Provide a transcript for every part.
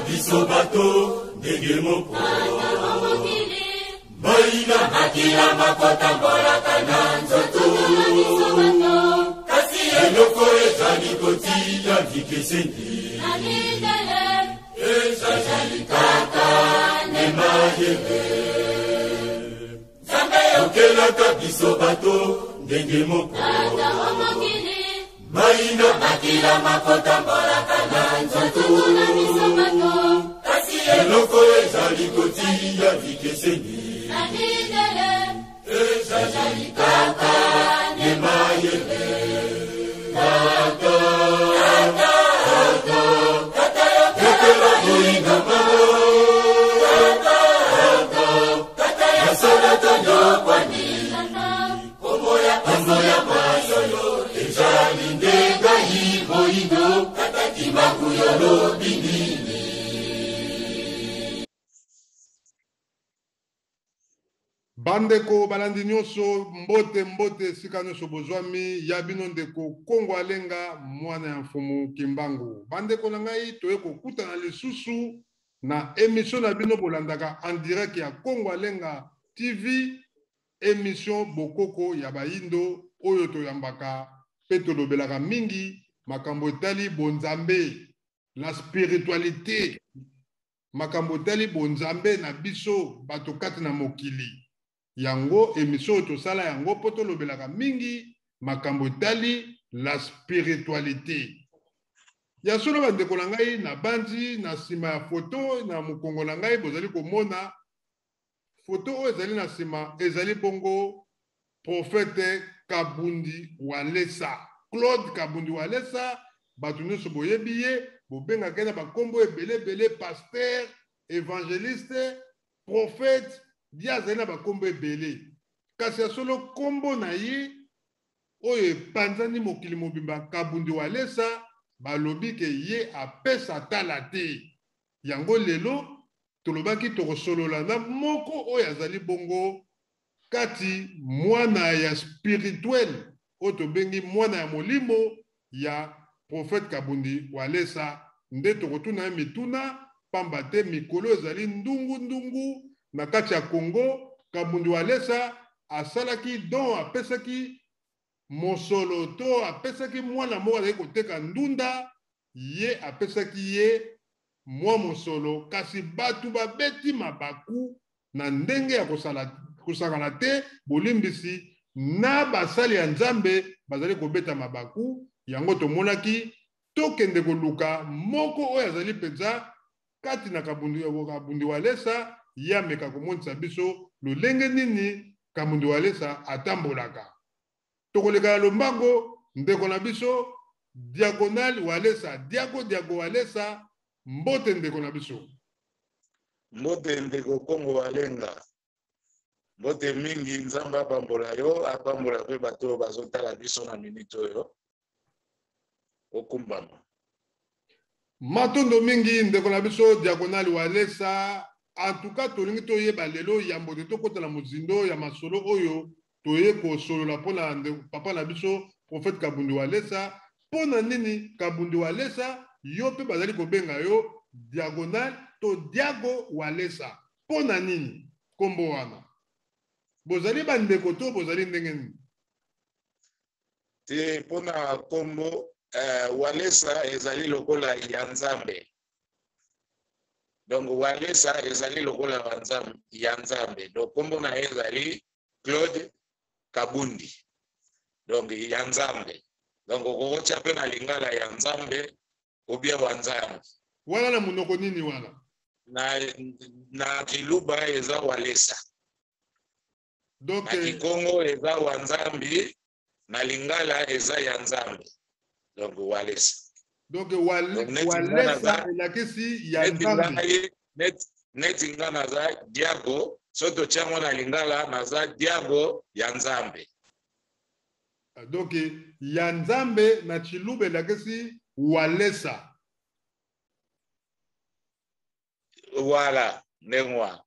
biso bato ndenge moko Maina makila makota mbolaka na nzoto Kasi eloko ezali kotia vikeseni Ezali kaka nemayebe Zambe yokelaka biso bato ndenge moko Maina makila makota mbolaka na nzoto Kasi eloko ezali kotia vikeseni Ezali kaka nemayebe Kata Yokela boinga mamo Kata Yasala tonyo kwani Kombo ya mayolo Ezali ndenga hiboindo Kata kimaku yolo binini Bandeko balandi nyonso mbote sika nyonso bozwami ya bino ndeko Kongo Alenga mwana ya mfumu Kimbangu. Bandeko na ngai toye kokutana lisusu na émission na bino bolandaka en direct ya Kongo Alenga TV, émission bokoko ya bayindo oyo toyambaka pe tolobelaka mingi makambo etali bonzambe, la spiritualité, makambo etali bonzambe na biso bato kati na mokili. Yango émission tosala yango poto lobelaka mingi makambo etali la spiritualité. Ya solo bandeko na ngai na bandi na sima ya photo na mukongo na ngai bozali komona photo oyo ezali na sima ezali bongo prophète Kabundi Walesa, Claude Kabundi Walesa, bato nyonso boyebi ye bobengaka na bakombo ebele pasteur, évangéliste, prophète dia zena bakombo ebele kasi ya solo kombo na ye oyo panzani mokili mobimba Kabundi Walesa balobi ke ye apesa tala te yango lelo tolobaki tokosolola na moko oyo azali bongo kati mwana ya spirituel oyo tobengi mwana ya molimo ya prophète Kabundi Walesa nde tokotuna ye mituna pamba te mikolo ezali ndungu na kati ya Congo. Kabundi Walesa asalaki don apesaki mosolo to apesaki mwana moko azali koteka ndunda ye apesaki ye mwa mosolo kasi batu babeti mabaku na ndenge ya kosakana te bolimbisi na basali ya Nzambe bazali kobeta mabaku yango tomonaki tokende koluka moko oyo azali penza kati na Kabundi Walesa ya meka komonisa biso lolenge nini Kabundi Walesa atambolaka. Tokoleka lombango ndeko na biso Diagonal Walesa, Diago Walesa, mbote ndeko na biso. Mbote ndeko Kongo Alenga. Mbote mingi Nzamba apambola yo, apambola pe bato bazotala biso na minito yo. Okumbama. Matondo mingi ndeko na biso Diagonal Walesa. En tout cas, tolingi toyeba lelo yambo de tokota na muzindo ya masolo oyo toye ko solo la pona papa na biso prophète Kabundi Walesa pona nini Kabundi Walesa yo pe bazali ko benga yo Diagonal to Diago Walesa pona nini kombo wana bozali bandeko to bozali ndenge nini te pona kombo Walesa ezali lokola ya Nzambe. Donc Walesa ezali lokola ya Nzambe. Donc kombo na ezali Claude Kabundi. Donc ya Nzambe. Donc kokocha pe na lingala ya Nzambe obia wa Nzambe. Wala na munoko nini wala? Na Kiluba eza Walesa. Donc na Kikongo eza wa Nzambe na lingala eza ya Nzambe. Donc Walesa. Donc Walesa elakisi ya Nzambe. Netinga naza Diago soto chango na lingala naza Diago ya Nzambe. Donc ya Nzambe na Chiluba elakisi Walesa. Voilà, nengwa.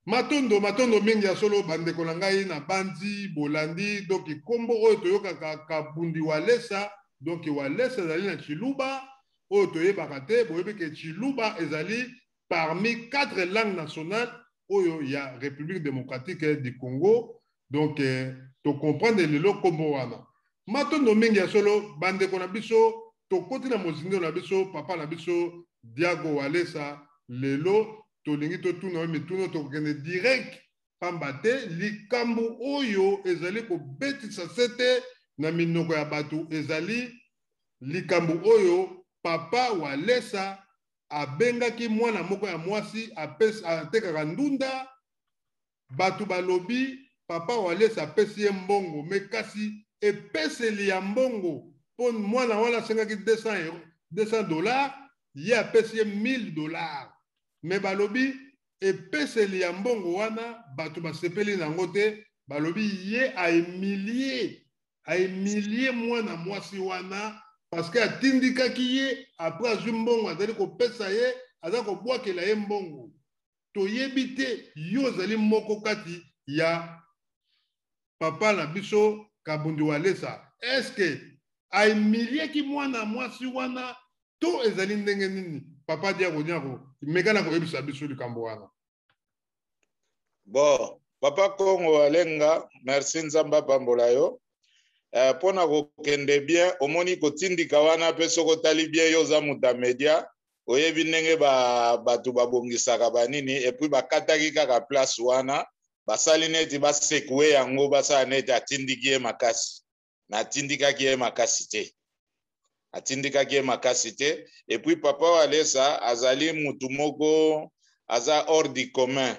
Matondo mingi ya solo bandeko na ngai na bandi bolandi donc kombo oyo toyokaka Kabundi Walesa. Donc Walesa ezali na Chiluba oyo bakate boyebi ke Chiluba ezali parmi 4 langues nationales oyo ya République démocratique du Congo. Donc to comprendre lelo kombo wana matondo mingi ya solo bandeko na biso tokoti na mozindo na biso papa na biso Diago Walesa lelo tolingi totuna mituno tokende direct pamba te likambo oyo ezali kobetisa sete na minoko ya bato ezali likambo oyo papa Walesa abengaki mwana moko ya mwasi atekaka ndunda bato balobi papa Walesa apesi ye mbongo me kasi epeseli ya mbongo po mwana wana asengaki $200 ye apesi ye $1000 me balobi epeseli ya mbongo wana bato basepeli nango te balobi ye aemilie mwana mwasi wana parce que atindikaki ye apres azwi mbongo azali kopesa ye aza kobwakela ye mbongo toyebi te yo ozali moko kati ya papa na biso Kabundi Walesa eske aemilieki mwana mwasi wana to ezali ndenge nini papa Diago mekana koyebisa biso likambo wana. Bon, papa Kongo Walenga, merci nzamba pambola yo. Pona kokende bien, omoni kotindika wana pe soko tali bien yo za muta media, oyebi ndenge batu babongisaka banini, et puis bakataki kaka place wana, basali neti basekwe yango basala neti atindiki ye makasi. Na atindikaki ye makasi te. Atindikaki ye makasi te. Et puis papa Walesa azali mutu moko aza hors du commun.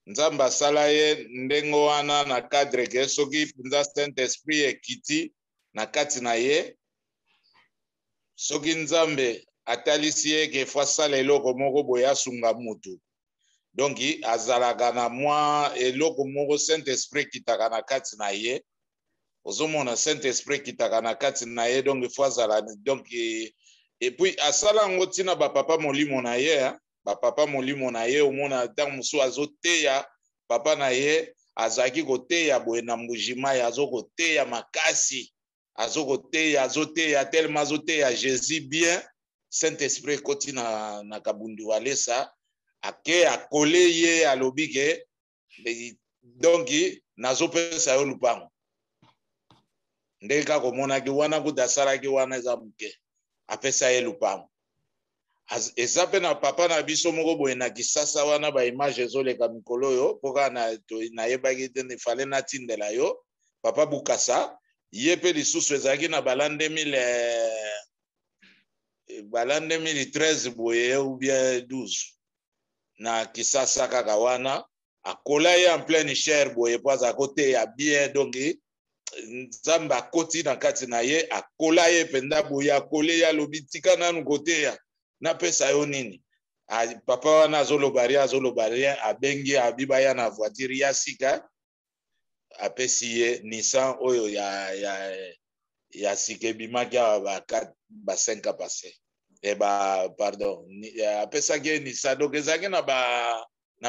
Nzamba asala ye ndengo wana na cadre ke soki nza Saint-Esprit ekiti na kati na ye soki nzambe atalisi ye ke fo asala eloko moko boye asunga mutu donc azalaka na mwa eloko moko Saint-Esprit kitaka na kati na ye ozomona Saint-Esprit kitaka na kati na ye donc fo azala donc et puis asala ngo tina bapapa molimo na ye papa molimo na ye omona ntango mosusu azoteya papa na ye azalaki koteya boye na mbujima ye azokoteya makasi azoteya tellement azoteya Jésus bien Saint-Esprit ekoti na Kabundi Walesa ake akole ye alobi ke donc nazopesa yo lupango ndenge kaka omonaki wana kuta asalaki wana eza moke apesa ye lupango. Eza pe na papa na biso moko boye na Kisasa wana ba image ezoleka mikolo yo poka na yebaki te fale na tindela yo papa Bukasa ye pe lisusu ezalaki na balande 2013 boye ou bien 12 na Kisasa kaka wana akola ye en pleine chair boye po aza kote ya bien donc nzambe akoti na kati na ye akola ye penda boye akole ya lobi tika nanu kote ya na pesa yo nini papa wana azolobaria abengi abiba ya na voiture ya sika apesi ye Nissan oyo ya sike bimaki ba 5 passé pardon apesaki Nissan donc ezalaki na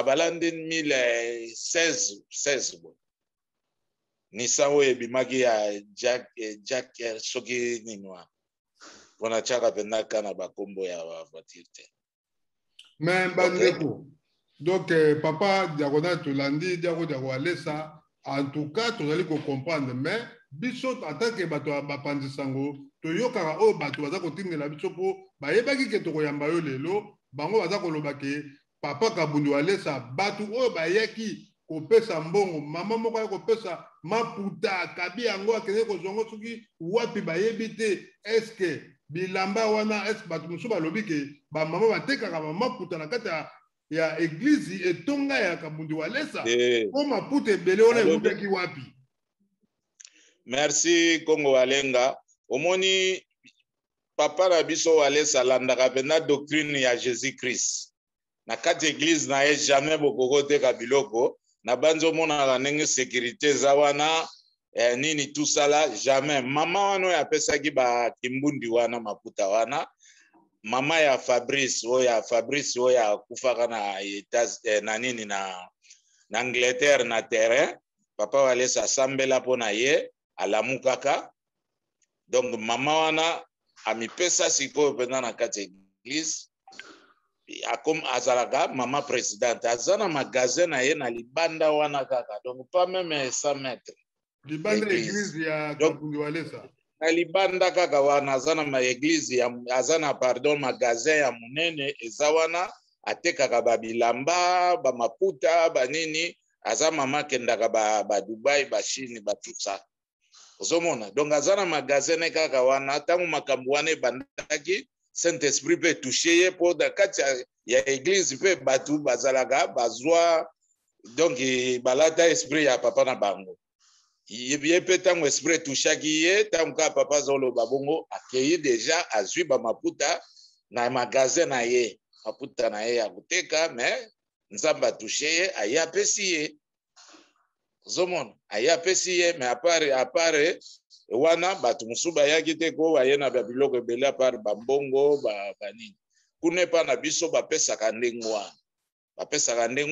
balande 2016 bon Nissan oyo ebimaki ya Jack soki ninwa wana chaka pendaka na bakombo ya voiture te. Mais bandeko donc papa Diagonal Tolandi Diago Walesa en tout cas tozali ko comprendre mais biso atake bato bapanzisango toyokaka oyo bato baza kotindela biso po bayebaki ke tokoyamba yo lelo bango baza koloba ke papa Kabundi Walesa bato oyo bayaki kopesa mbongo mama moko ya kopesa maputa kabi yango akende kozongo soki wapi bayebi te eske bilamba wana eske bato mosusu balobi ke bamama batekaka maputa na kati ya eglize etonga ya Kabundi Walesa po maputa ebele wana eutaki wapi. Merci Kongo Walenga. Omoni papa na biso Walesa alandaka pena doctrine ya Jésus Christ na kati eglize na ye jamais bokoko teka biloko na banzo mona ndenge sécurité za wana nini tout ça là jamais mama wana oyo apesaki ba kimbundi wana maputa wana mama ya Fabrice oyo akufaka na na nini na Angleterre na terrain papa Walesa asambela pona ye alamukaka donc mama wana amipesa sikoyo mpenza na kati ya église azalaka mama présidente aza na magasin na ye na libanda wana kaka donc pas même 100 mètres libanda église ya Kabundi Walesa na libanda kaka wana aza na église aza na pardon magasin ya munene eza wana atekaka babilamba bamaputa banini aza mama kendaka ba Dubai ba Chine ba tout ça ozomona donc aza na magasin kaka wana ntango makambo wana ebandaki Saint-Esprit peut toucher ye pour da kati ya église peut batu bazalaka bazwa donc balata esprit ya papa na bango ye peut tango esprit touchaki ye tango ka papa zolo babongo akei déjà azwi ba maputa na magasin na ye maputa na ye ya kuteka mais nzamba toucher ye aya pesi ye zomon aya pesi ye mais à part wana batu musuba yaki te ko baye na biloko ebele apart bambongo banini kuna epa na biso bapesaka ndenge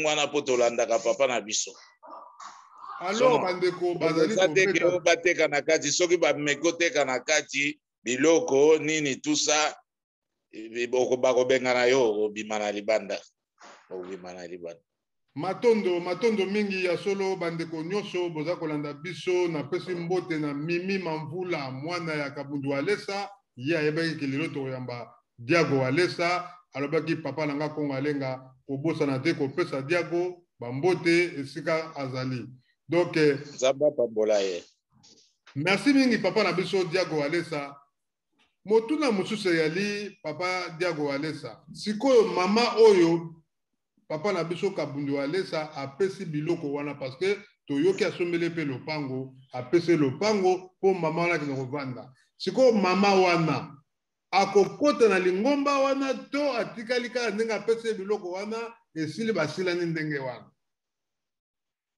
wana mpo tolandaka papa na biso alors bandeko bazali bateka na kati soki bameki oteka na kati biloko nini tusa bakobengana yo obima na libanda matondo mingi ya solo bandeko nyonso boza kolanda biso na pesi mbote na Mimi Mamvula mwana ya Kabundi Walesa ye ayebaki kelelo toyamba Diago Walesa alobaki papa nanga Kongo alenga kobosana te kopesa Diago bambote esika azali donc zamba pambola ye merci mingi papa na biso Diago Walesa motuna mosusu yali papa Diago Walesa sikoyo mama oyo papa na biso Kabundi Walesa apesi biloko wana parce que toyoki asombele pe lopango apesi lopango po mama wana kina kovanda siko mama wana akokota na lingomba wana to atikali kaka ndenge apesi biloko wana esili basilani ndenge wana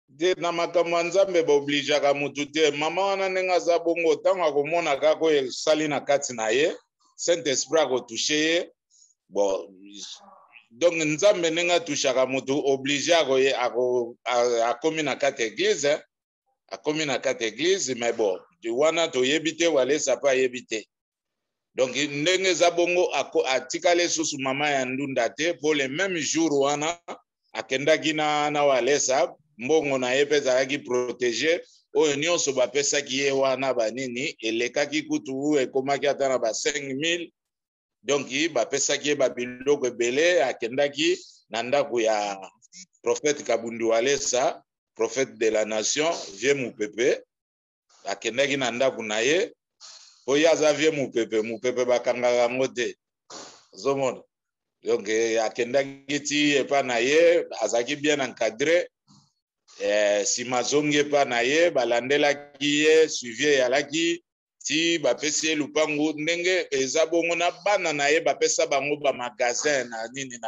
de na makambo ya Nzambe baobligeaka mutu te mama wana ndenge aza bongo ntango akomona kaka esali na kati na ye Saint-Esprit akotushe ye bon donc Nzambe ndenge atushaka mutu oblige akomi na kati église akomi na kati église mais bon wana toyebi te Walesa pa ayebi te donc ndenge eza bongo atikali susu mama ya ndunda te po le même jour wana akendaki na Walesa mbongo na ye mpe ezalaki protege oyo nyonso bapesaki ye wana banini elekaki kutu ekomaki ata na ba 5000 donc bapesaki ye babiloko ebele akendaki na ndako ya prophète Kabundi Walesa prophète de la nation vie mupepe akendaki na ndako na ye po ye aza vie mupepe bakangaka yango te ozomona donc akendaki ti epa na ye azalaki bien encadré sima azongi epa na ye balandelaki ye suivi eyalaki ti bapesi ye lupangu ndenge eza bongo na bana na ye bapesa bango bamagasin na nini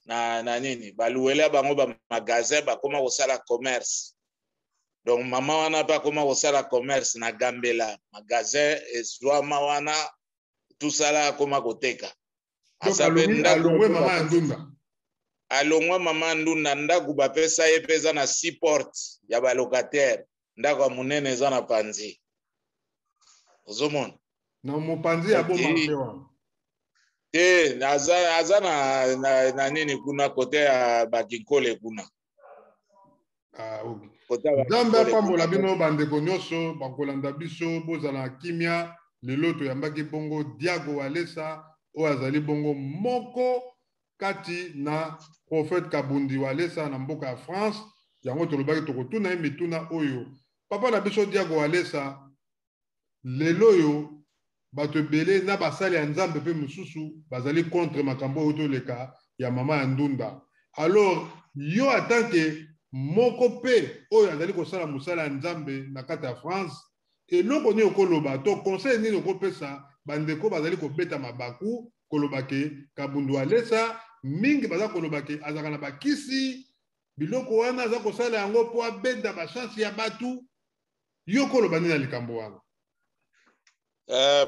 na nini baluwela bango bamagasin bakoma kosala commerce donc mama wana mpe akoma kosala commerce na Gambela magasin ezwama wana tusala akoma koteka alongwa mama ya ndunda ndako bapesa ye mpe eza na 6 porte ya balocataire ndako ya monene eza na panzi ozomona na mopanzi ya bomampewa te aza na nini kuna kote ya bakinkole kuna Nzambe apambola bino bandeko nyonso bakolanda biso bozala kimia lelo toyambaki bongo Diago Walesa oyo azali bongo moko kati na prophète Kabundi Walesa na mboka ya France yango tolobaki tokotuna ye mituna oyo papa na biso Diago Walesa lelo yo bato ebele na basali ya Nzambe mpe mosusu bazali contre makambo oyo toleka ya mama ya ndunda alors yo atanke moko pe oyo azali kosala mosala ya Nzambe na kati ya France eloko nini okoloba to conseil nini okopesa bandeko bazali kobeta mabaku kolobake Kabundi Walesa mingi baza kolobake azaka na bakisi biloko wana aza kosala yango po abenda bachanse ya batu yo koloba nini na likambo wana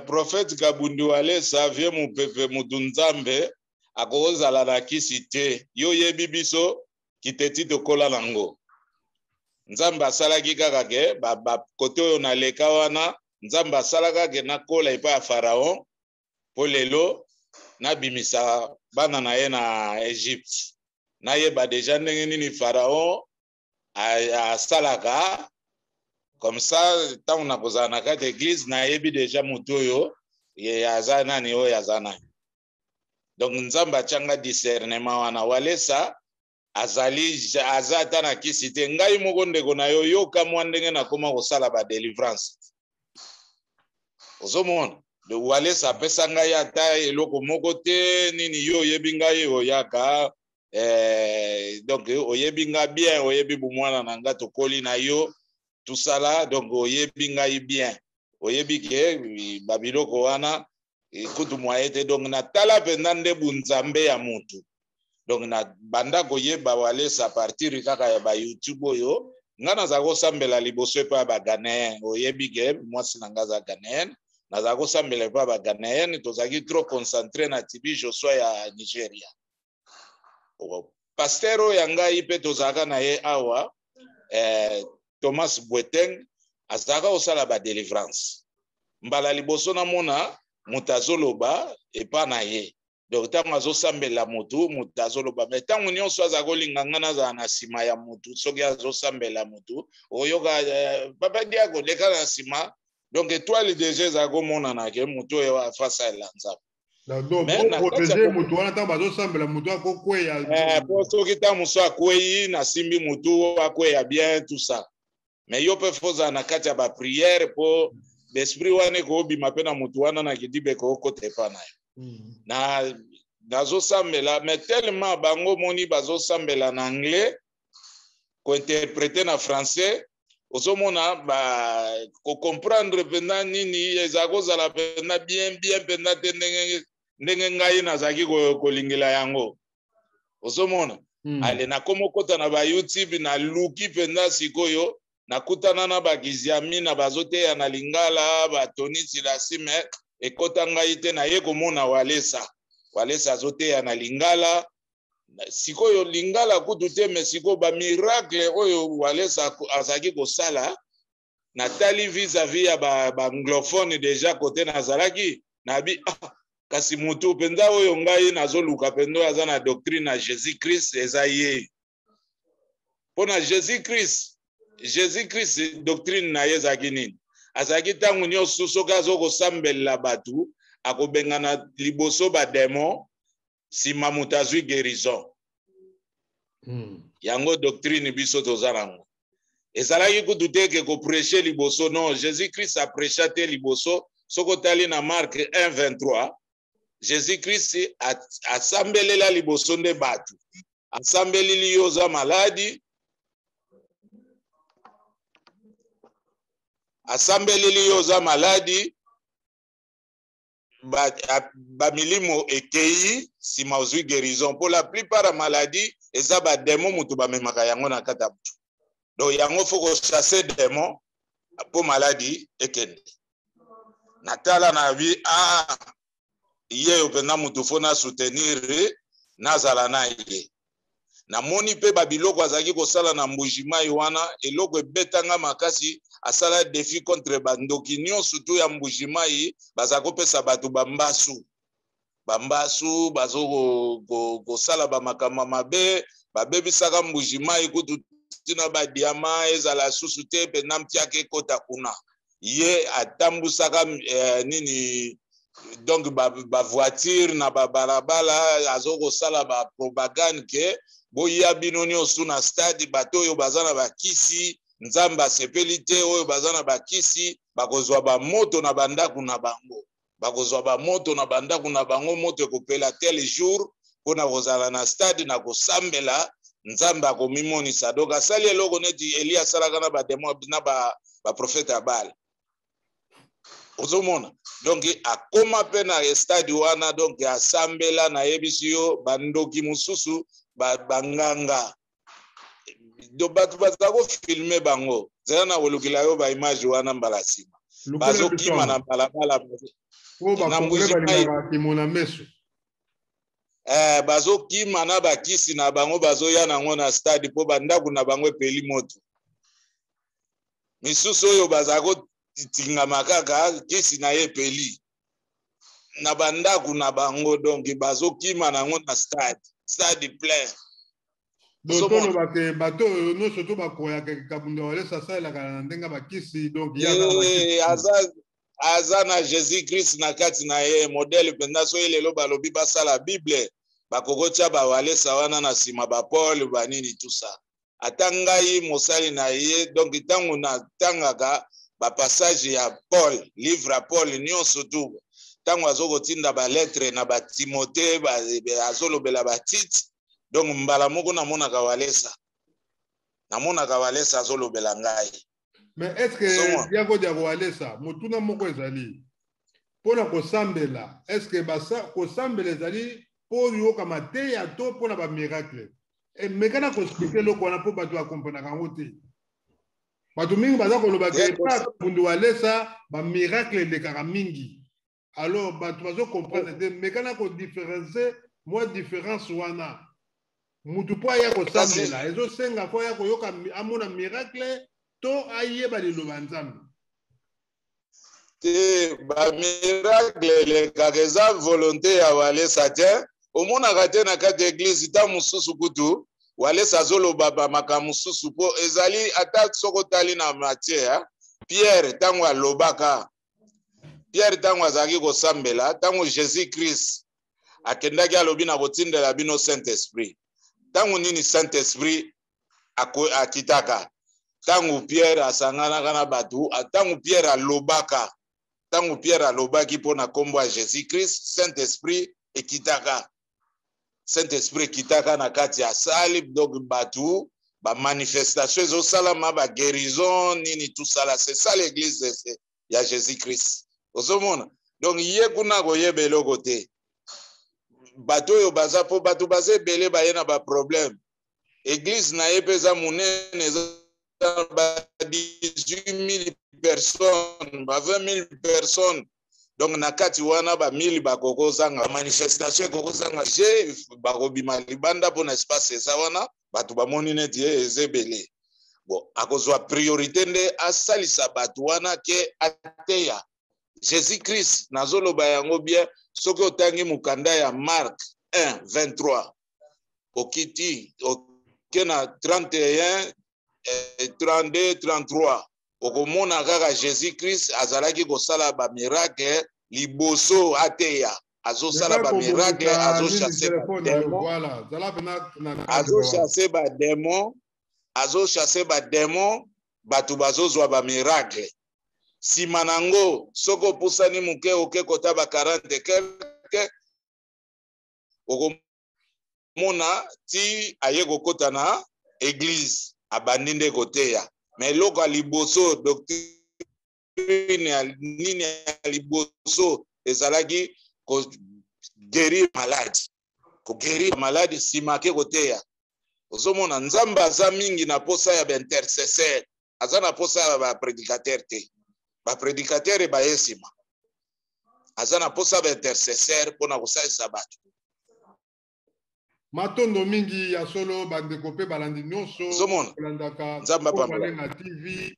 prophète Kabundi Walesa vie mupepe mutu Nzambe akozala na kisi te yo yebi biso kiteti tokola nango Nzambe asalaki kaka ke kote oyo naleka wana Nzambe asalaka ke nakola epa ya Pharaon po lelo na bimisa bana na ye na Egypte na yeba deja ndenge nini Pharaon asalaka comme ça tant na kozala na kati église na yebi deja moto oyo ye aza nani oyo aza nani. Donc nzambe atianga discernement wana walesa azali aza ata na kisi te ngai moko ndeko na yo yoka mwa ndenge nakoma kosala ba délivrance ozomona de walesa apesa ngai ata eloko moko te nini yo oyebi ngai oyaka donc oyebi ngai bien oyebi bomwana na nga tokoli na yo tout ça là donc oyebi ngai bien oyebi ke babiloko wana kutu mwaye te donc natala mpenza nde bunzambe ya mutu donc na banda koyeba walesa partir kaka ya ba YouTube oyo nga naza kosambela liboso epa ya baghanéen oyebi ke mwasi na nga aza ghanéen naza kosambela epa ya baghanéen tozalaki trop concentré na Tibi Joshua ya Nigeria. Pasteur oyo ya ngai mpe tozalaka na ye awa Thomas Boateng azalaka kosala ba délivrance mbala liboso namona moto azoloba epa na ye donc ntango azosambela motu moto azoloba me ntango nyonso aza kolinga nga nazala na nsima ya motu soki azosambela motu oyoka papa diako leka na nsima donc étoile deja ezala komonana ke motu oyo afasalela nzambe po soki ntango mosu akwei nasimbi motu akweya bien tout ça mais yo mpe fozala na kati ya bapriere mpo l'esprit wana ekobima mpe na motu wana na kidibe kookota epa na yo na nazosambela mais tellement bango moni bazosambela na anglais kointerprete na français ozomona kocomprendre mpenza nini eza kozala mpenza bien mpenza te ndenge ngai nazalaki kolingela yango ozomona ale nakoma okota na ba YouTube na luki mpenza sikoyo nakutana na bakiziami na bazoteya na lingala batoni silasi me ekota ngai te na ye komona walesa azoteya na lingala sikoyo lingala kutu te me sikoyo bamiracle oyo walesa azalaki kosala natali vis-à-vis ya baanglophone deja kote nazalaki nabi kasi mutu mpenza oyo ngai nazoluka mpenza oyo aza na doctrine na Jésus Christ eza ye mpo na Jésus Christ doctrine na ye ezalaki nini azalaki ntango nyonso soki azokosambela bato akobengana liboso bademon nsima moto azwi guérison yango doctrine biso toza nango ezalaki kutu te ke kopreche liboso non Jésus Christ aprecha te liboso soki otali na Mark 1:23 Jésus Christ asambelela liboso nde bato asambeleli yo oza maladi asambeleli yo oza maladi bamilimo ekei nsima ozwi guérison mpo la plupart ya maladi eza bademo moto bamemaka yango na kati ya butu donc yango fo kochasse demo mpo maladi ekende natala na bi ye oyo mpenza moto fo na soutenir nazala na ye namoni mpe babiloko azalaki kosala na mbujimai wana eloko ebetanga makasi asala défi contre bandoki nyonso tu ya mbujimai baza kopesa bato bambasu bazokosala bamakambo mabe babebisaka mbujimai kutu tina badiama ezala susu te mpenza mpiaka ekota kuna ye atambusaka nini donc bavoiture na babalabala azokosala bapropagande ke boya bino nyonso na stade bato oyo baza na bakisi nzambe asepeli te oyo baza na bakisi bakozwa bamoto na bandako na bango moto ekopela tel jour mpona kozala na stade na kosambela nzambe akomimonisa donc asali eloko neti Eli asalaka na bademo na baprofete ya Bala ozomona donc akoma mpe na stade wana donc asambela na yebisi yo bandoki mosusu banganga do bato baza kofilme bango zela na kolukila yo baimage wana mbala nsima bazokima na balabala na mbujimai bazokima na bakisi na bango bazoya nango na stade mpo bandako na bango epeli moto misusu oyo baza kotingama kaka kisi na ye epeli na bandaku na bango donc bazokima nango na stade plein. Dotolo bake bato no soto bakoyaka Kabunda Walesa asalelaka na ndenga bakisi donc aza na Jésus Christ na kati na ye modèle mpenza so lelo balobi basala Bible bakokotia bawalesa wana na nsima ba Paul banini tout ça ata ngai mosali na ye donc ntango na tangaka bapassage ya Paul livre ya Paul nyonso tu ntango azokotinda balettre na batimote azolobela batite donc mbala moko namonaka walesa azolobela ngai. Mais est-ce que diako walesa motuna moko ezali pona kosambela est-ce que basa kosambela ezali po yoka mateya to pona ba miracle et mekana ko expliquer loko na po bato akompana kango te bato mingi baza koloba ke pa Kabunda Walesa ba miracle lekaka mingi alors bato bazo comprendre te mekana ko différencier moi différence wana mutu po ya kosambela ezo senga po ya koyoka amona miracle to ayeba liloba Nzambe te ba miracle lekaka eza volonté ya Walesa te omonaka te na kati église ta mosusu kutu Walesa azoloba bamakambo mosusu po ezali ata soko tali na Matthieu Pierre tango alobaka Pierre tango azalaki kosambela tango Jésus Christ akendaki alobi na kotindela bino Saint-Esprit tango nini Saint-Esprit akitaka tango Pierre asanganaka na bato tango Pierre alobaki mpona kombo ya Jésus Christ Saint-Esprit ekitaka Saint-Esprit kitaka na kati ya sali donc bato ba manifestation ezosalama ba guérison nini tout ça là c'est ça l'église ya Jésus Christ ozomona donc ye kuna koyeba eloko te bato oyo baza po bato baza ebele baye na ba problème église na ye peza monene ba 18 000 personnes ba 20 000 personnes donc na kati wana ba 1000 bakokozanga manifestation kokozanga je bakobima libanda po na espace eza wana bato bamoni neti ezebele bon akozwa priorité nde asalisa bato wana ke ateya Jésus Christ nazoloba yango bien soki otangi mukanda ya Marc 1:23 okiti okena 31 32 33 okomona kaka Jésus Christ azalaki kosala ba miracle liboso ateya azosala ba miracle azoshasse ba démon bato bazozwa ba miracle sima nango soko pusani muke oke kota ba 40 quelque okomona ti aye kokota na église abandi nde koteya mais loko liboso doctrine ya nini ya liboso ezalaki ko guérir malade sima ke koteya ozomona Nzambe aza mingi na posa ya intercesseur aza na posa ya ba prédicateur te ba prédicateur ba yesima aza na posa ba intercesseur pona kosalisa bato matondo mingi ya solo bandeko pe balandi nyonso kolandaka Nzamba TV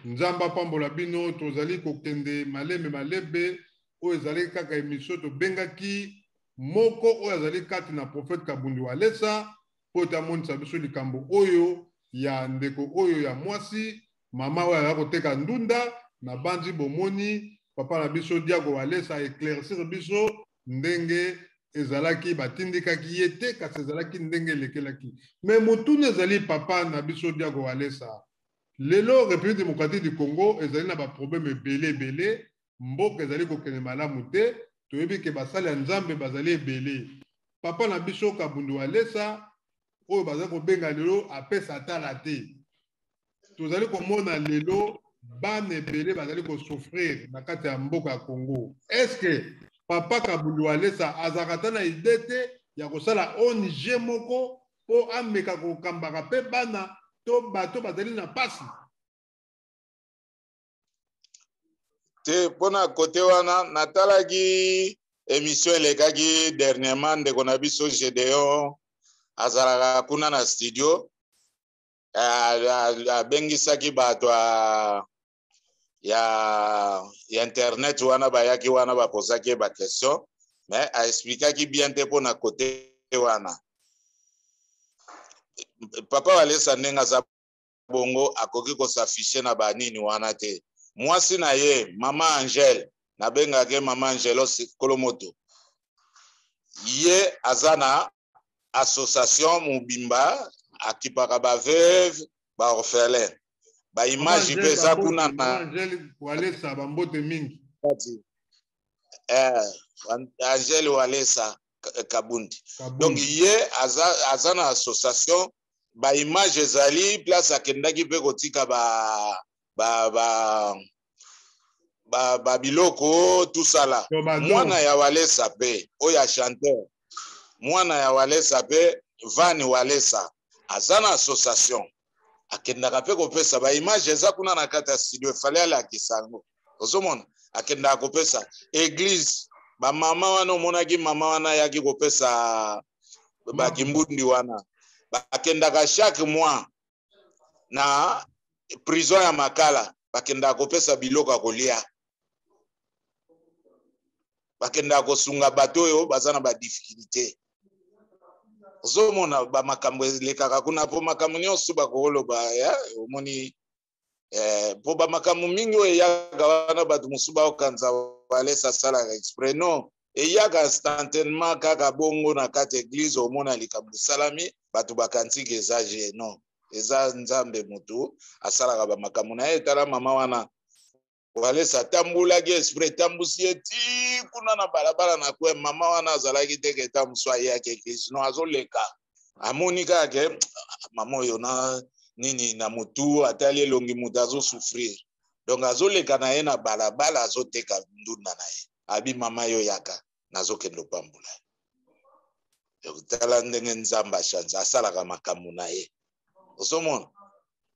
Nzamba pambola bino tozali kokende malebe oyo ezali kaka émission tobengaki moko oyo azali kati na prophète Kabunda Walesa po tamonisa biso likambo oyo ya ndeko oyo ya mwasi mama oyo azali koteka ndunda na bandi bomoni papa na biso Diako Walesa éclaircir biso ndenge ezalaki batindikaki ye te kasi ezalaki ndenge elekelaki mais motuna ezali papa na biso Diako Walesa lelo République démocratique du Congo ezali na baproblème ebele mboka ezali kokende malamu te toyebi ke basali ya Nzambe bazali ebele papa na biso Kabunda Walesa oyo bazali kobenga lelo apesa tala te tozali komona lelo bana ebele bazali kosouffrir na kati ya mboka ya Congo est-ce que papa Kabunda Walesa azalaka na idée te ya kosala ONG moko po ameka kokambaka pe bana to bato bazali na pasi te pona kote wana natalaki émission elekaki dernièrement ndeko na biso Gédéon azalaka kuna na studio abengisaki bato ya internet wana bayaki wana bapozaki ba question mais aexplikaki bien te mpo na kote wana papa Walesa ndenge aza bongo akoki kosafishe na banini wana te mwasi na ye mama Angele nabengaki mama Angelo Kolomoto ye aza na association mobimba akipaka ba veuve ba orphelin ba image pe za kuna na Angele Walesa bambote mingi Angele Walesa Kabundi donc ye aza na association ba image ezali place akendaki pe kotika ba biloko tout ça là mwana ya Walesa pe oya chanteur mwana ya Walesa pe Vani Walesa aza na association akendaka pe kopesa ba image eza kuna na kata studio fale ala kisango ozomona akendaka kopesa église ba mama wana omonaki mama wana yaki kopesa ba kimbundi wana bakendaka chaque mois na prison ya Makala bakendaka kopesa biloko kolia bakendaka kosunga bato oyo baza na ba difficulté ozomona ba makambo elekaka kuna po makambo nyonso bakoloba ya omoni po ba makambo mingi oyo eyaka wana bato mosusu baokanza Walesa asalaka exprès non eyaka instantanément kaka bongo na kati église omona likambo salami bato bakantiki eza je non eza nzambe motu asalaka ba makambo na ye tala mama wana Walesa tambulaki esprit tambusi eti kuna na balabala na kwe mama wana azalaki teke tamuswa yake église non azoleka amoni kaka mama oyo na nini na mutu atali elongi mutu azosouffrir donc azoleka na ye na balabala azoteka ndunda na ye abi mama yo yaka nazokende pambula tala ndenge nzambe ashanza asalaka makambo na ye ozomona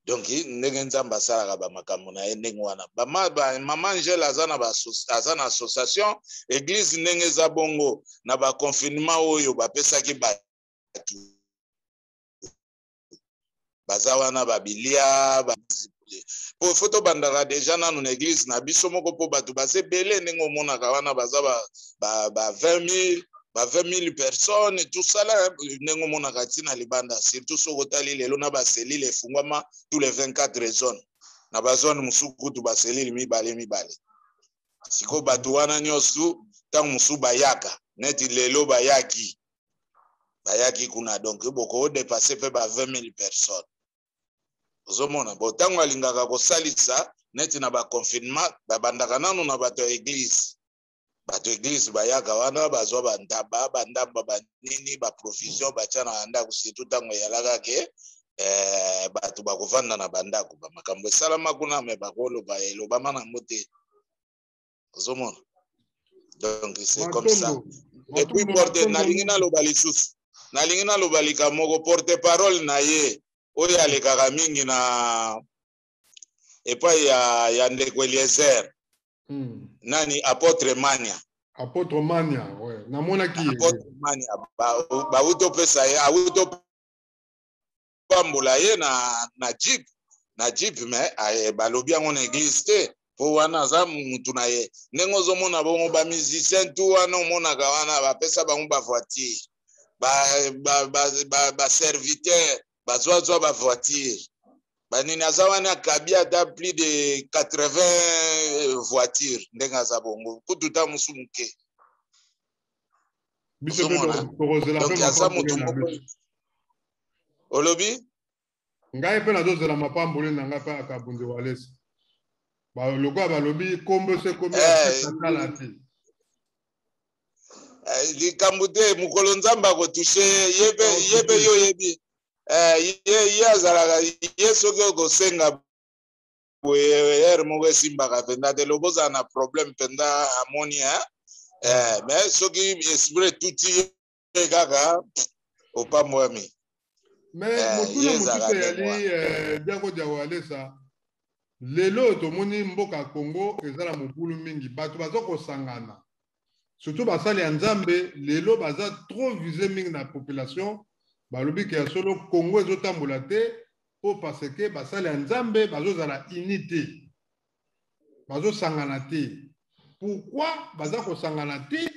donc ndenge nzambe asalaka bamakambo na ye ndenge wana mama Angele aza na association église ndenge eza bongo na baconfinement oyo bapesaki bato baza wana babilia po foto bandaka deja nanu na église na biso moko po bato baza ebele ndenge omonaka wana baza ba 20,000 personnes et tout ça là ndenge omonaka ntina libanda surtout soki otali lelo na baselile efungwama tous les 24 zones na bazone mosusu kutu baselile mibale sikoyo bato wana nyonso ntango mosusu bayaka neti lelo bayaki kuna donc boko odepase mpe ba 20,000 personnes ozomona bo ntango alingaka kosalisa neti na baconfinement babandaka nanu na bato ya église bayaka wana bazwa bandamba banini baprovision batya na ndako surtout ntango eyalaka ke bato bakovanda na bandako bamakambo esalama kuna me bakoloba elobama nango te ozomona donc c'est comme ça et puis porte nalingi naloba lisusu nalingi naloba lika moko porte parole na ye oyo alekaka mingi na epai ya ndeko Eliezer nani apôtre Mania ouais namonaki apôtre Mania bautopesa ye autopambola ye na jeep mais balobi yango na église te po wana aza mutu na ye ndenge ozomona bongo bamusicien tu wana omonaka wana bapesa bango bavoiture baserviteur bazwazwa bavoiture banini aza wana akabi ata plus de 80 voitures ndenge aza bongo kutu ta mosu moke donc aza motu moko olobi ngai mpe nazozela mapamboli na ngai mpe akabundi Walesa lokola balobi kombo se komi akala te likambo te mokolo nzambe akotushe ye mpe yo oyebi ye azalaka ye soki okosenga boye ere moko esimbaka mpenza te lobozala na problème mpenza amoni mais soki esprit tuti ye kaka opambwami mais motuna mosusu eyali diako dia Walesa lelo tomoni mboka Congo eza na mobulu mingi bato baza kosangana surtout basali ya nzambe lelo baza trop visé mingi na population balobi ke ya solo Congo ezotambola te po parce que basali ya nzambe bazozala unité bazo sangana te. Pourquoi baza ko sangana te?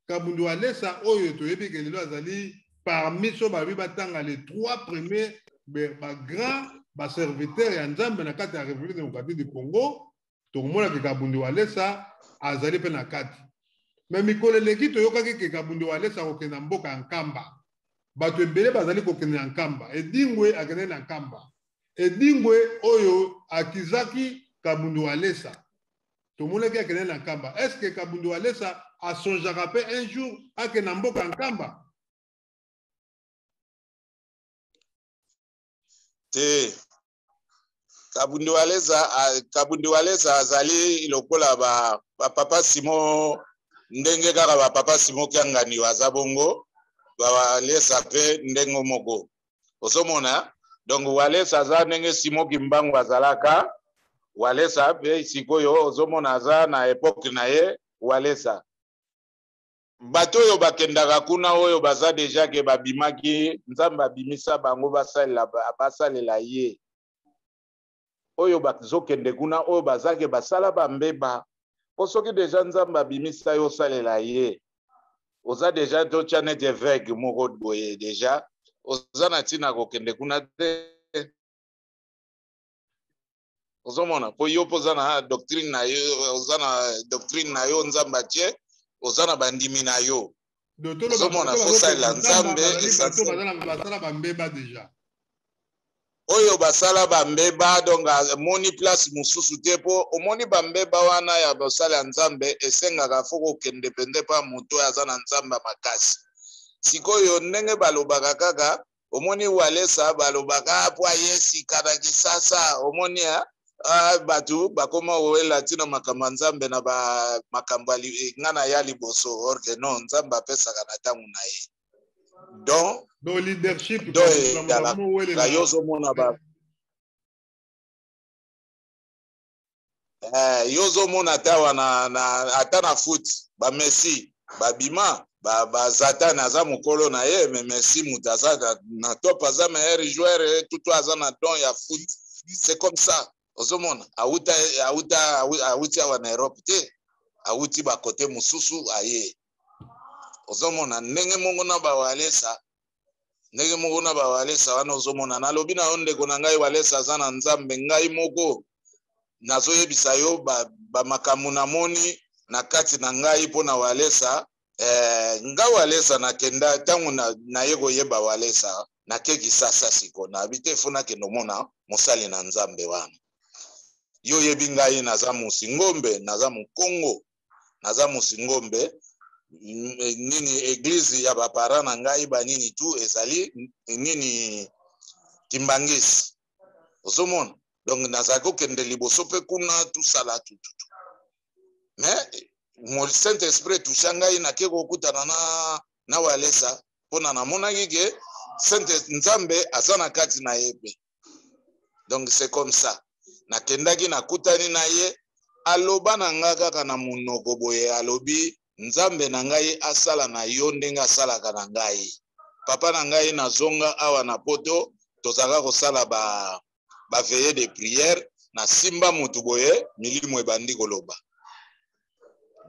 Kabundu Alesa oyo toyebi ke lelo azali parmi so babi batanga les 3 premiers ba grand ba serviteurs ya Nzambe na kati ya République démocratique du Congo. Tokomona ke Kabundu Alesa azali pe na kati. Mais mikolo leki toyokaki ke Kabundu Alesa kokenda mboka ya Nkamba. Bato ebele bazali kokende na Nkamba. Edingwe akende na Nkamba. Edingwe oyo akizaki Kabundu Alesa. Tomonaki akende na Nkamba. Est-ce que Kabundu Alesa a sonjaka pe un jour akende na mboka ya Nkamba? Te. Kabundu Alesa azali lokola ba papa Simo ndenge kaka ba papa Simo Kiangani wazabongo ba Walesa pe ndengo moko. Osomona donc Walesa aza ndenge Simo Kimbangu azalaka Walesa pe sikoyo ozomona aza na epoque na ye Walesa. Bato oyo bakendaka kuna oyo baza deja ke babimaki Nzambe abimisa bango basalela ye. Oyo bazokende kuna oyo bazake basala bambeba. Po soki deja Nzambe abimisa yo salela ye. Oza deja tocha nete évêque moko boye deja. Oza na tina kokende kuna te. Ozomona po yo poza na doctrine na yo, oza na doctrine na yo Nzambe atie. Ozana bandimi na yo. Ozomona fosalela Nzambe basala bambeba deja. Oyo basala bambeba donc moni place mususu te po omoni bambeba wana ya basala Nzambe esengaka foko kende pende pa moto azana Nzambe makasi. Sikoyo ndenge balobaka kaka omoni Walesa balobaka po yesi kana kisasa omoni batu bakoma wela tina makamba Nzambe na ba makamba ngana ya liboso orke non Nzambe apesa kana tangu na ye. Donc leadership la yozo mona ba yozo mona tawa na atana foot ba Messi ba bima ba Zatan aza mukolo na ye mais Messi mutaza na top aza meilleur joueur tout aza na don ya foot. C'est comme ça. Ozomona auti awa na Europe te auti ba kote mususu aye. Ozomona ndenge mongo na ba Walesa wana ozomona na lobi na onde ko na ngai Walesa azana Nzambe ngai moko nazoyebisa yo ba makamu na moni na kati na ngai po na Walesa nga Walesa na kenda tangu na yego yeba Walesa na keki sasa siko na bite funa kendo mona mosali na Nzambe wana. Yo yebi ngai naza musingombe naza mukongo naza musingombe nini église ya bapara na ngai banini tu ezali nini Kimbangisi ozomona donc nazako kende liboso pe kuna tu sala tu mais mo Saint Esprit tu shangai na keko kutana na Walesa pona na mona gige Saint Nzambe azana kati na yebe. Donc c'est comme ça. Nakendaki nakutani na ye aloba na nga kaka na munoko boye alobi Nzambe na ngai asala na yo ndenge asalaka na ngai. Papa na ngai nazonga awa na poto tozaka kosala ba veillée de prière na simba mutu boye milimo ebandi koloba.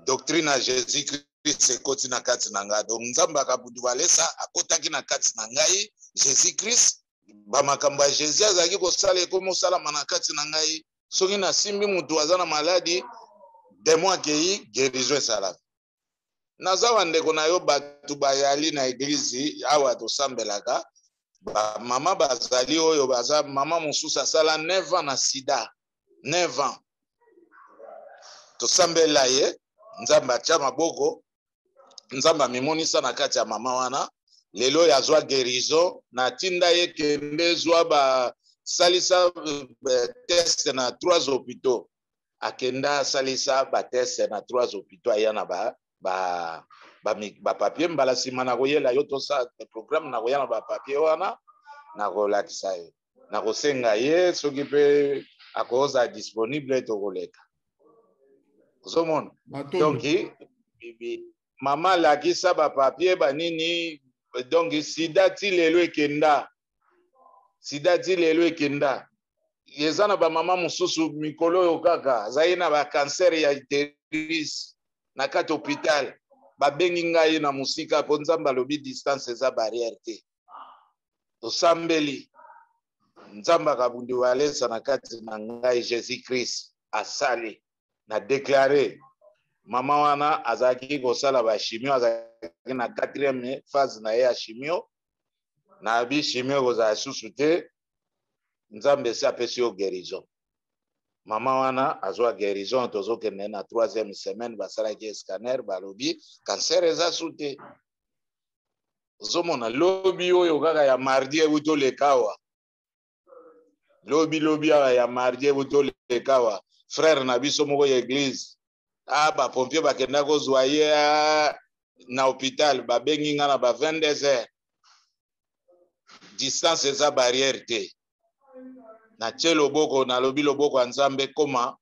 Doctrine à Jésus-Christ ekoti na kati na ngai. Donc Nzambe akabudu Walesa akotaki na kati na ngai Jésus-Christ ba makamba Jésus azaki kosala ekomo sala manakati na ngai soki na simbi mutu azana maladi démon akei guérison sala. Nazawa ndeko na yo batu bayali na église awa tosambelaka ba mama bazali oyo baza mama mususu asala 9 ans na sida 9 ans tosambela ye Nzambe atia maboko Nzambe mimonisa na kati ya mama wana lelo yazwa guérison na tinda ye kende zwa ba salisa test na 3 hôpitaux akenda salisa ba test na 3 hôpitaux ayana ba papier mbala sima na koyela yo to sa programme na koyana ba papier wana na kolakisa yo na kosenga ye soki pe akoza disponible to koleka ozomona donc mama lakisa ba papier banini donc sida ti lelo ekenda yezana ba mama mususu mikolo yo kaka zaina ba cancer ya utérus na kati hôpital ba bengi ngai na musika po nzamba lobi distance za barrière te tosambeli nzamba kabundi walesa na kati na ngai Jésus Christ asali na déclarer mama wana azaki kosala ba chimio azaki na 4e phase na ya chimio na bi chimio kozala susu te nzambe si apesi yo guérison mama wana azwa guérison tozokende na 3e semaine basalaki scanner balobi cancer eza su te ozomona lobi oyo kaka ya mardi euti olekawa lobi awa ya mardi euti olekawa frère na biso moko ya église bapompier bakenda kozwa ye na hôpital babengi nga na ba 22h distance eza barrière te na tie loboko na lobi loboko ya nzambe koma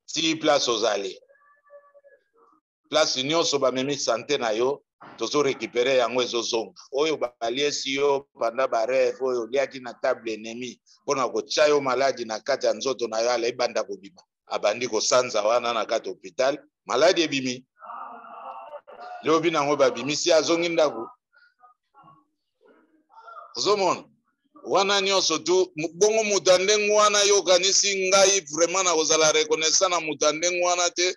ti place ozali place nyonso bamemi sante na yo tozo récupérer yango ezozonga oyo baliesi yo panda bareve oyo oliaki na table ennemi mpona kotia yo maladi na kati ya nzoto na yo ala ebanda kobima abandi kosanza wana na kati hôpital maladi ebimi lobi nango babimisi azongi ndako ozomona wana nyonso tu bongo moto ya ndenge wana yokanisi ngai vraiment na kozala reconnaissant na moto ya ndenge wana te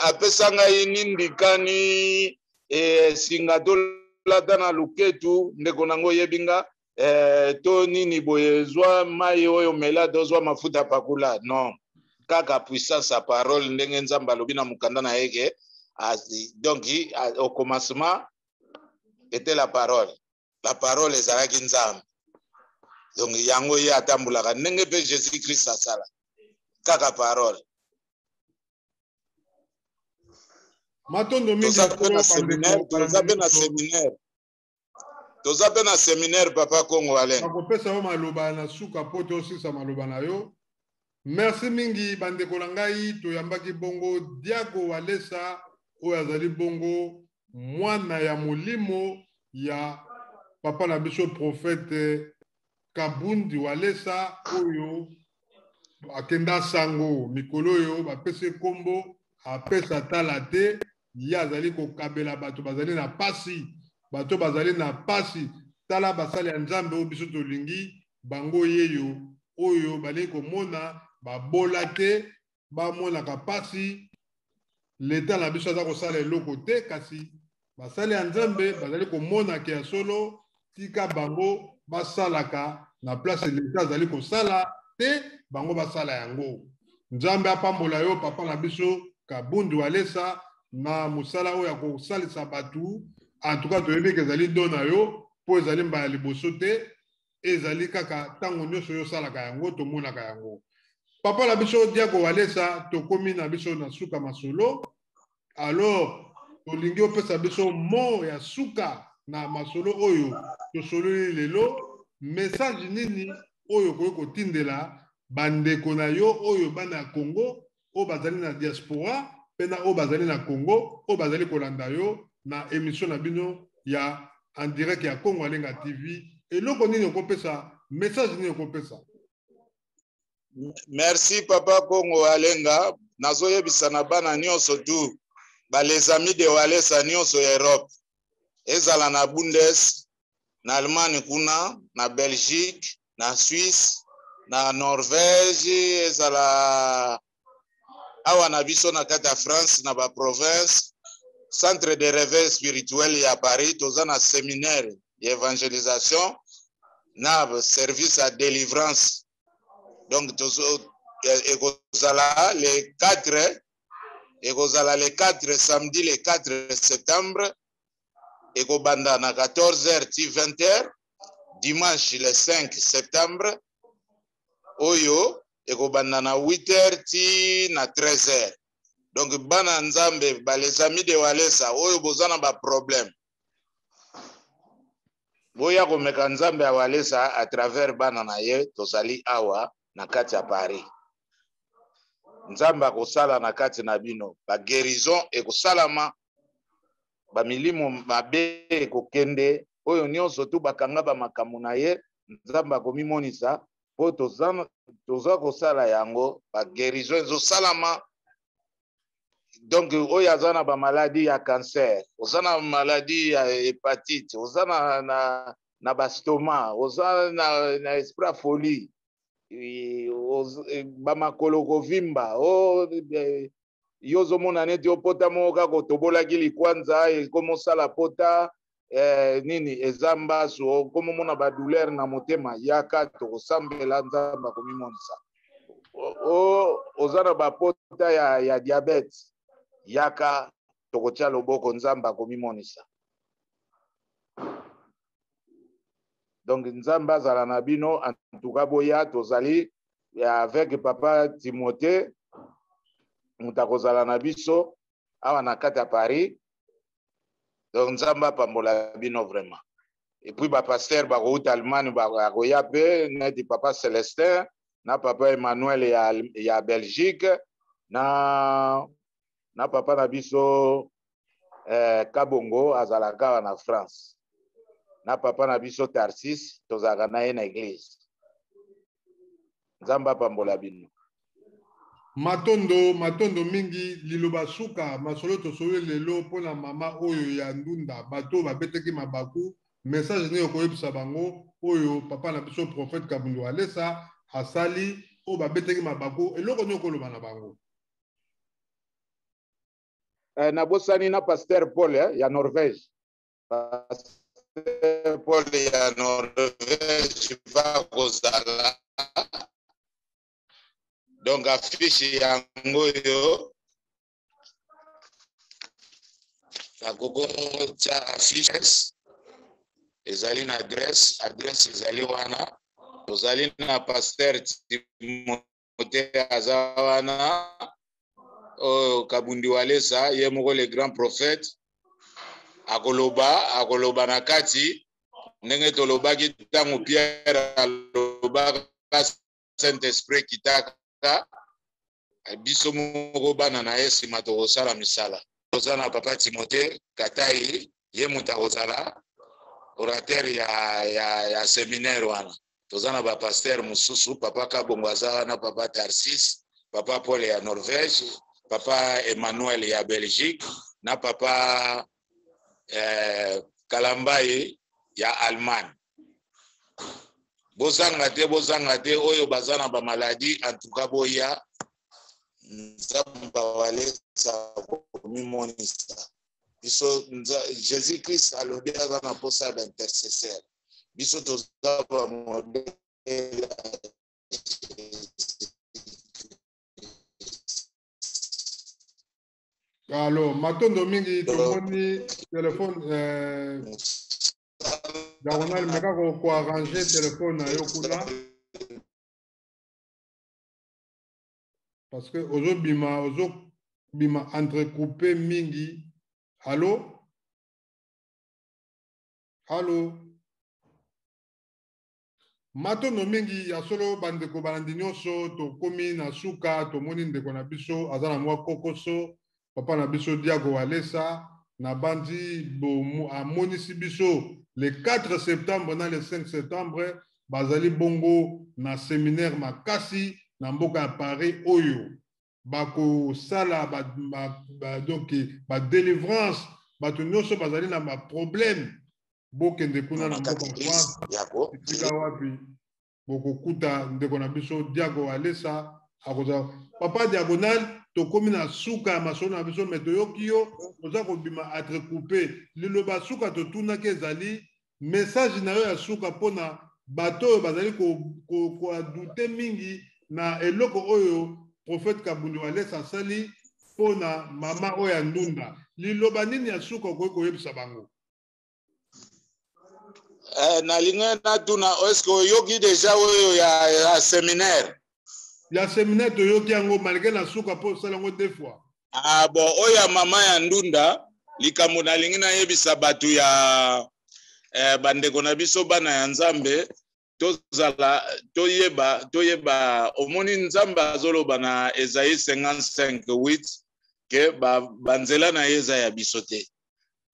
apesa ngai nindikani singa tolata na luketu ndeko nango oyebi nga to nini boye ezwa mai oyo mela tozwa mafuta pakula non kaka puissance ya parole ndenge nzambe alobi na mokanda na yeke donc au commencement était la parole ezalaki nzambe donc yango ye atambulaka ndenge mpe Jésus Christ asala kaka parole matondo mingi toza pe na séminaire papa Kongo Alenga akopesa yo maloba na suka po tosisa maloba na yo merci mingi bandeko na ngai toyambaki bongo Diago Walesa oyo azali bongo mwana ya molimo ya papa na biso prophète Kabundi Walesa oyo akenda sango mikolo oyo bapese kombo apesa tala te ye azali kokabela bato bazali na pasi bato bazali na pasi tala basali ya nzambe oyo biso tolingi bango yeyo oyo bali komona babola te bamonaka pasi leta na biso aza kosala eloko te kasi basali ya nzambe bazali komonaka ya solo tika bango basalaka na place leta azali kosala te bango basala yango nzambe apambola yo papa na biso Kabundi Walesa na musala oyo ya kosalisa batu en tout cas toyebi ke ezali do na yo po ezali mbala liboso te ezali kaka ntango nyonso yo osalaka yango tomonaka yango papa na biso Diago Walesa tokomi na biso na suka masolo alors tolingi opesa biso mo ya suka na masolo oyo tosololi lelo message nini oyo koki kotindela bandeko na yo oyo bana ya Congo oyo bazali na diaspora pena oyo bazali na Congo oyo bazali kolanda yo na émission na bino ya en direct ya Congo Alenga TV eloko nini okopesa message nini okopesa merci papa Congo Alenga nazoyebisa na bana nyonso tu les amis de Walesa nyonso ya Europe ezala na Bundes na Allemagne kuna na Belgique na Suisse na Norvège ezala awa na biso na kati ya France na ba province centre de réveil spirituel ya Paris toza na séminaire ya évangélisation na service à délivrance donc tozo ekozala le 4 samedi le 4 septembre ekobanda na 14h ti 20h dimanche le 5 septembre oyo ekobanda na 8h ti na 13h donc bana nzambe les amis de Walesa oyo bozana ba problème boya komeka nzambe ya Walesa à travers bana na ye tozali awa na kati ya Paris nzambe akosala na kati na bino ba guérison ekosalama ba milimo mabe ekokende oyo nyonso tu bakanga ba makambo na ye nzambe akomimonisa po toza kosala yango ba guérison ezosalama. Donc oyo aza na ba maladie ya cancer, oza na maladie ya hépatite, oza na ba stomac, oza na esprit folie, ba makolo kovimba, yo ozomona neti opota moko kaka otobolaki likwanza ekomosala pota nini eza mbasu, okomomona badouleur na motema, yaka tokosambela Nzambe akomimonisa. Oza na bapota ya diabete, yaka tokotia loboko Nzambe akomimonisa. Donc Nzambe azala na bino, en tout cas boya tozali avec papa Timothée mutakozala na biso awa na kati ya Paris. Donc Nzambe apambola bino vraiment. Et puis ba pasteur bakouta Allemagne bakoya pe neti papa Célestin na papa Emmanuel ya Belgique na papa na biso Kabongo azalaka na France. Na papa na biso Tarsis tozalaka na ye na église. Nzambe apambola bino. Matondo mingi liloba suka masolo tosolo lelo pona mama oyo ya ndunda bato babeteki mabaku message ne okoyebisa bango oyo papa na biso prophète Kabundu Alesa asali o babeteki mabaku eloko ne okoloba na bango. Na bosani na pasteur Paul ya Norvège. Pasteur Paul ya Norvège va kozala. Donc affiche yango yo akoko cha affiches ezali na adresse ezali wana tozali na pasteur Timothée azawana Kabundi Walesa ye moko le grand prophète akoloba na kati ndenge tolobaki tango Pierre alobaka Saint-Esprit kitaka biso moko bana na Yesu matokosala misala. Toza na papa Timothée Katai ye muta kozala orateur ya séminaire wana. Toza na ba pasteur mususu papa Kabongo na papa Tarsis, papa Paul ya Norvège, papa Emmanuel ya Belgique na papa Kalambai ya Allemagne. Bozanga te oyo bazana ba maladie en tout cas boya Nzambe Walesa komimonisa. Biso Jésus Christ alobi azana posa d'intercesseur. Biso toza ba modèle. Alors matondo mingi tomoni téléphone Diagonal meka ko arranger téléphone na yo kuna parce que ozo bima entrecoupé mingi. Allô matondo mingi ya solo bandeko balandi nyonso tokomi na suka tomoni ndeko na biso azana mwa kokoso papa na biso Diago Walesa na bandi amonisi biso le 4 septembre na le 5 septembre bazali bongo na séminaire makasi na mboka ya Paris oyo bako sala donc ba délivrance bato nyonso bazali na ba problème bokende kuna na mboka ya France tika wapi bokokuta ndeko na biso Diago Walesa akoza papa diagonal tokomi na suka masolo na biso metoyoki yo oza kobima entrecoupé liloba suka totunaki ezali message na yo ya suka mpona bato oyo bazali koadute mingi na eloko oyo prophète Kabundu Walesa asali mpona mama oyo ya ndunda. Liloba nini ya suka okoki koyebisa bango? Nalinga natuna eske oyoki deja oyo ya séminaire? Ya séminaire toyoki yango malgré na suka po sala ngo 2 fois. Bon oyo ya mama ya ndunda likambo nalingi nayebisa bato ya bandeko na biso bana ya Nzambe tozala toyeba omoni Nzambe azoloba na Esaïe 55:8 ke banzela na eza ya biso te.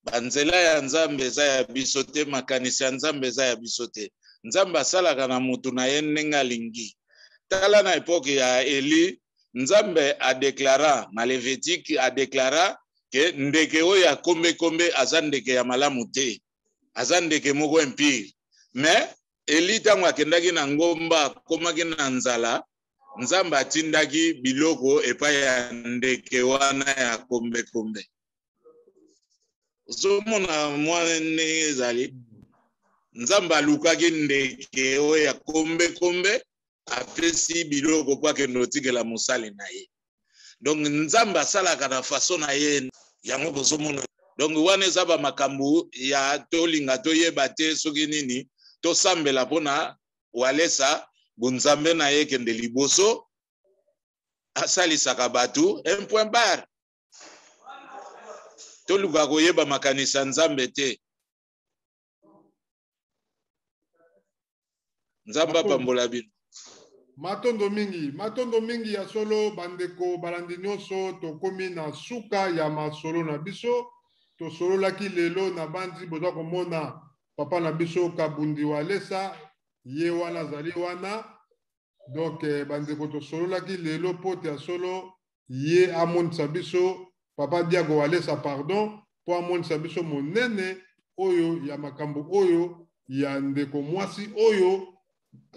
Banzela ya Nzambe eza ya biso te, makanisi ya Nzambe eza ya biso te. nzambe asalaka na mutu na ye ndenge alingi. Tala na epoke ya Eli, nzambe adeklara na Levitique adeklara ke ndeke oyo akombe aza ndeke ya malamu te, aza ndeke moko impire. Mais Eli tango akendaki na ngomba akomaki na nzala, nzambe atindaki biloko epai ya ndeke wana ya kombe. Ozomona mwana ndenge ezali, nzambe alukaki ndeke oyo ya kombe apesi biloko po akende otikela mosali na ye. Donc nzambe asalaka na façon na ye yango bozomona. Donc wana eza ba makambo ya tolinga toyeba te soki nini tosambela mpona walesa bunzambe na ye kende liboso asalisaka batu un point barre. Toluka koyeba makanisa nzambe te. Nzamba pambola bino. Matondo mingi ya solo bandeko balandi nyonso tokomi na suka ya masolo na biso. Tosololaki lelo na bandi boza komona papa na biso Kabundi Walesa ye wana zali wana. Donc bandeko tosololaki lelo pote ya solo ye amonisa biso papa Diago Walesa pardon po amonisa biso monene oyo ya makambo oyo ya ndeko mwasi oyo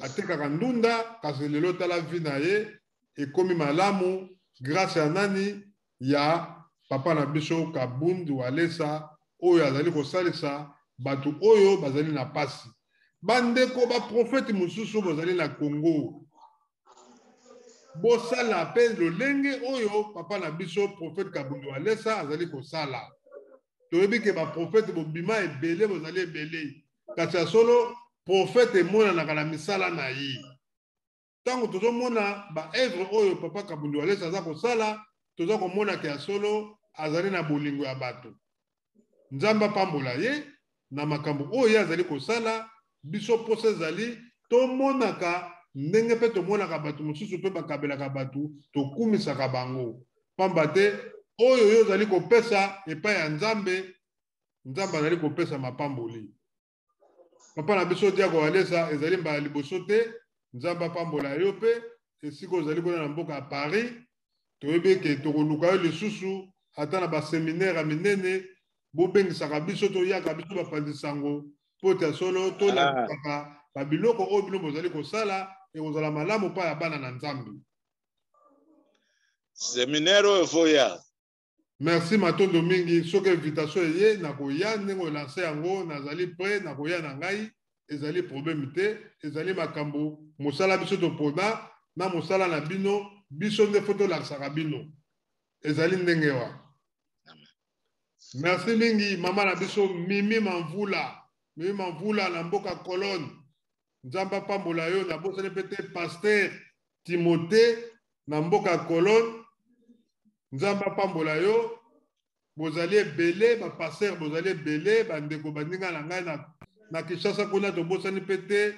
atekaka ndunda kasi lelo tala vi na ye ekomi malamu grâce ya nani ya papa na biso Kabundi Walesa oyo azali kosalisa batu oyo bazali na pasi. Bandeko ba prophète mususu bazali na Congo bosala pe lolenge oyo papa na biso prophète Kabundi Walesa azali kosala. Toyebi ke ba prophète bobima ebele bozali ebele kasi ya solo prophète emonanaka na misala na ye. Tango tozomona ba œuvre oyo papa Kabundi Walesa aza kosala toza komona ke ya solo azali na bolingo ya bato. Nzamba pambola ye na makambo oyo azali kosala biso posa ezali tomonaka ndenge pe tomonaka bato mosusu pe bakabelaka bato tokumisaka bango. Pamba te oyo yo azali kopesa epai ya nzambe, nzambe azali kopesa mapamboli. Papa na biso Diago Walesa ezali mbala liboso te, nzamba pambola yo pe esiko ozali kona na mboka ya Paris. Toyebi ke tokoluka yo lisusu ata na baseminaire ya minene bobengisaka biso toyaka biso bapanzisango po te solo tolakaka babiloko oyo bino bozali kosala ekozala malamu pa ya bana na nzambe. Seminaire oyo foya. Merci matondo mingi soki invitation eye nakoya ndenge olanse yango nazali prêt nakoya na ngai ezali problème te ezali makambo mosala biso topona na mosala na bino biso nde fo tolakisaka bino ezali ndenge wa. Merci mingi mama na biso Mimi Mamvula na mboka Colonne. Nzamba pambola yo na bosale pete pasteur Timothée na mboka Colonne. Nzamba pambola yo bozali ebele ba pasteur bozali ebele bandeko bandinga na ngai na Kinshasa kuna to bosani pete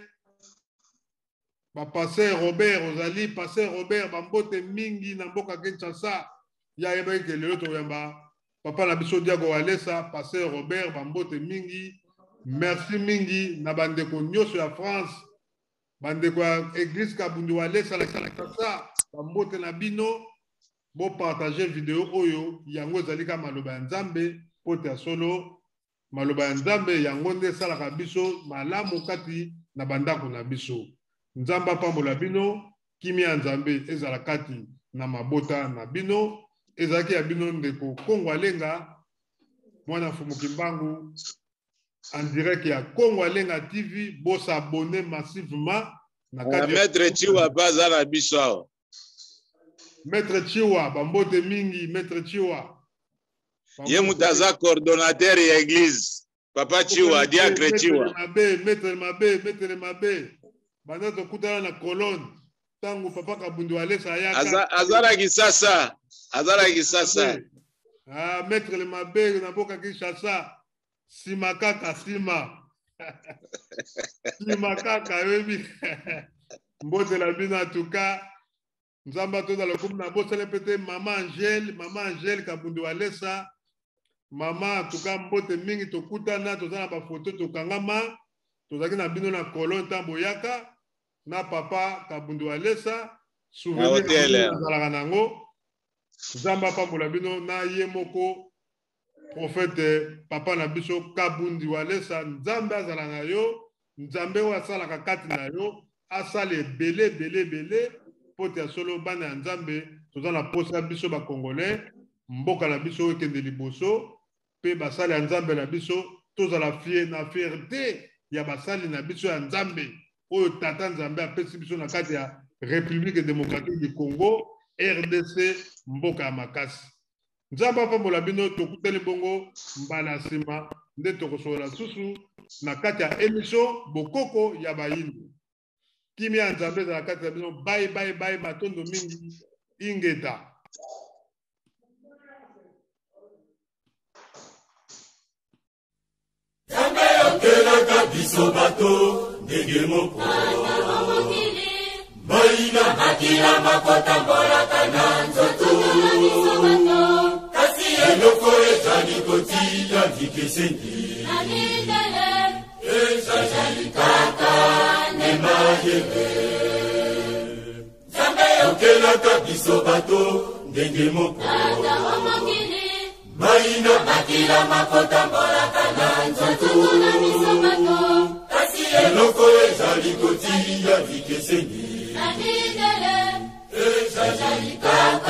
ba pasteur Robert ozali pasteur Robert bambote mingi na mboka Kinshasa ya yebeke lelo to yamba papa na biso Diago Walesa pasteur Robert bambote mingi. Merci mingi na bandeko nyonso ya France bandeko ya église Kabundi Walesa la Kinshasa bambote na bino bo partager vidéo oyo yango ezali ka maloba ya nzambe pote ya solo maloba ya nzambe yango nde esalaka biso malamu kati na bandako na biso. Nzamba pambola bino kimia ya nzambe ezala kati na mabota na bino ezalaki ya bino ndeko Kongo Alenga mwana Fumu Kimbangu en direct ya Kongo Alenga TV. Boss abonné massivement na kati Maître Chiwa baza na biso. Maître Chiwa bambote mingi Maître Chiwa ye mutaza coordonnateur ya église papa Chiwa diacre Chiwa Maître Mabe banda tokutana na Colonne tango papa Kabundi Walesa ayaka azala kisasa Maître le Mabe na boka Kinshasa sima kaka sima kaka webi mbote la bina tuka nzamba to la comme na bosale pete mama Angèle Kabundi Walesa mama tuka mbote mingi tokutana tozana ba photo tokangama tozaki na bino na kolon ntambo yaka na papa Kabundu Alesa souvenir azalaka nango Nzambe apambola bino na ye moko prophète papa na biso Kabundu Alesa Nzambe azala na yo Nzambe oyo asalaka kati na yo asala ebele po te solo bana ya Nzambe toza na posa biso ba Congolais mboka na biso ekende liboso pe basali ya Nzambe na biso tozala fier na fierté ya basali na biso ya Nzambe oyo tata Nzambe apesi biso na kati ya République démocratique du Congo RDC mboka ya makasi Nzambe apambola bino tokuteli bongo mbala nsima nde tokosola susu na kati ya émission bokoko ya bayindu kimia Nzambe ezala kati ya bino bye matondo mingi ingeta Nzambe yokelaka biso bato ndenge moko Baina makila makotambolaka na nzoto Kasi eloko ezali kotia ndikesengi ezali kaka nemayele Nzambe yokelaka biso bato ndenge moko Baina makila makotambolaka na nzoto Kasi eloko ezali kotia ndikesengi ezali kaka